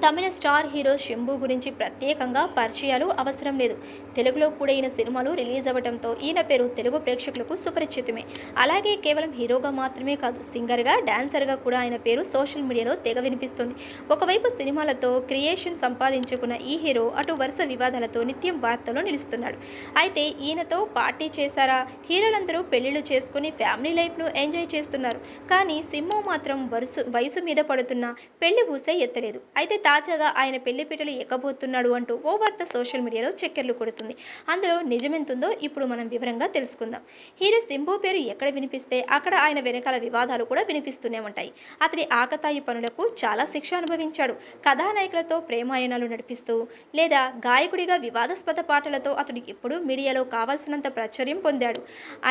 తమిళ star hero Shambhu గురించి ప్రత్యేకంగా పరిచయాలు అవసరం లేదు. తెలుగులో కూడా ఈయన సినిమాలు రిలీజ్ అవ్వడంతో ఈయన పేరు తెలుగు ప్రేక్షకులకు సుపరిచితమే. అలాగే కేవలం హీరోగా మాత్రమే కాదు, సింగర్గా, డాన్సర్గా కూడా ఆయన పేరు సోషల్ మీడియాలో తెగ వినిపిస్తుంది. ఒకవైపు సినిమాలతో క్రియేషన్ సంపాదించుకున్న ఈ హీరో అటు వరుస వివాదాలతో నిత్యం వార్తల్లో నిలుస్తున్నాడు. అయితే ఈయనతో పార్టీ చేశారా? హీరోలందరూ పెళ్లిళ్లు చేసుకుని ఫ్యామిలీ లైఫ్ను ఎంజాయ్ చేస్తున్నారు. కానీ సింహు మాత్రం వయసు మీద పడుతున్న పెళ్లి ఊసే ఎత్తలేదు. అయితే తాజాగా ఆయన పెళ్లిపీటలు ఎక్కబోతున్నాడు అంటూ ఓ వార్త సోషల్ మీడియాలో చక్కర్లు కొడుతుంది. అందులో నిజమెంతుందో ఇప్పుడు మనం వివరంగా తెలుసుకుందాం. హీరో సింబు పేరు ఎక్కడ వినిపిస్తే అక్కడ ఆయన వెనకాల వివాదాలు కూడా వినిపిస్తూనే ఉంటాయి. అతడి ఆకతాయి పనులకు చాలా శిక్ష అనుభవించాడు. కథానాయకులతో ప్రేమాయణాలు నడిపిస్తూ లేదా గాయకుడిగా వివాదాస్పద పాటలతో అతడు ఎప్పుడూ మీడియాలో కావాల్సినంత ప్రాచుర్యం పొందాడు.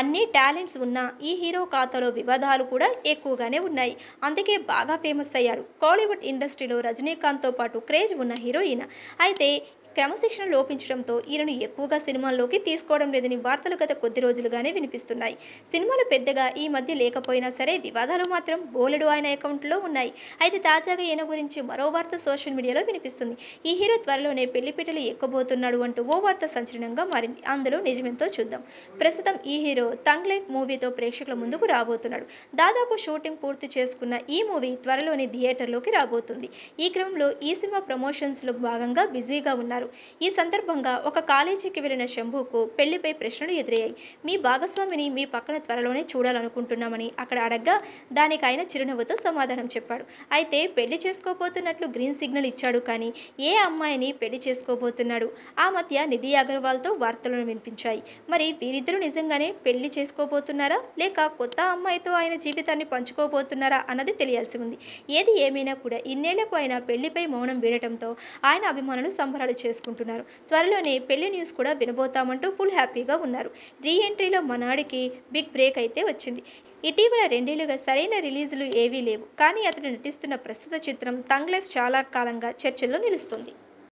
అన్ని టాలెంట్స్ ఉన్న ఈ హీరో ఖాతాలో వివాదాలు కూడా ఎక్కువగానే ఉన్నాయి. అందుకే బాగా ఫేమస్ అయ్యాడు. కోలీవుడ్ ఇండస్ట్రీలో రజనీకాంత్తో పాటు క్రేజ్ ఉన్న హీరో ఈయన. అయితే క్రమశిక్షణ లోపించడంతో ఈయనను ఎక్కువగా సినిమాల్లోకి తీసుకోవడం లేదని వార్తలు గత కొద్ది రోజులుగానే వినిపిస్తున్నాయి. సినిమాలు పెద్దగా ఈ మధ్య లేకపోయినా సరే వివాదాలు మాత్రం బోలెడు ఆయన అకౌంట్లో ఉన్నాయి. అయితే తాజాగా ఈయన గురించి మరో వార్త సోషల్ మీడియాలో వినిపిస్తుంది. ఈ హీరో త్వరలోనే పెళ్లిపీటలు ఎక్కబోతున్నాడు అంటూ ఓ వార్త సంచలనంగా మారింది. అందులో నిజమేంతో చూద్దాం. ప్రస్తుతం ఈ హీరో తంగ్ లైఫ్ మూవీతో ప్రేక్షకుల ముందుకు రాబోతున్నాడు. దాదాపు షూటింగ్ పూర్తి చేసుకున్న ఈ మూవీ త్వరలోనే థియేటర్లోకి రాబోతుంది. ఈ క్రమంలో ఈ సినిమా ప్రమోషన్స్లో భాగంగా బిజీగా ఉన్నారు. ఈ సందర్భంగా ఒక కాలేజీకి వెళ్లిన శంభుకు పెళ్లిపై ప్రశ్నలు ఎదురయ్యాయి. మీ భాగస్వామిని మీ పక్కన త్వరలోనే చూడాలనుకుంటున్నామని అక్కడ అడగ్గా దానికి ఆయన చిరునవ్వుతో సమాధానం చెప్పాడు. అయితే పెళ్లి చేసుకోబోతున్నట్లు గ్రీన్ సిగ్నల్ ఇచ్చాడు. కానీ ఏ అమ్మాయిని పెళ్లి చేసుకోబోతున్నాడు? ఆ మధ్య నిధి అగర్వాల్తో వార్తలను వినిపించాయి. మరి వీరిద్దరూ నిజంగానే పెళ్లి చేసుకోబోతున్నారా లేక కొత్త అమ్మాయితో ఆయన జీవితాన్ని పంచుకోబోతున్నారా అన్నది తెలియాల్సి ఉంది. ఏది ఏమైనా కూడా ఇన్నేళ్లకు ఆయన పెళ్లిపై మౌనం వీడటంతో ఆయన అభిమానులు సంబరాలు చేసుకుంటున్నారు. త్వరలోనే పెళ్లి న్యూస్ కూడా వినబోతామంటూ ఫుల్ హ్యాపీగా ఉన్నారు. రీ ఎంట్రీలో మనాడికి బిగ్ బ్రేక్ అయితే వచ్చింది. ఇటీవల 2 ఏళ్లుగా సరైన రిలీజులు ఏవీ లేవు. కానీ అతడు నటిస్తున్న ప్రస్తుత చిత్రం తంగ్ లైఫ్ చాలా కాలంగా చర్చల్లో నిలుస్తుంది.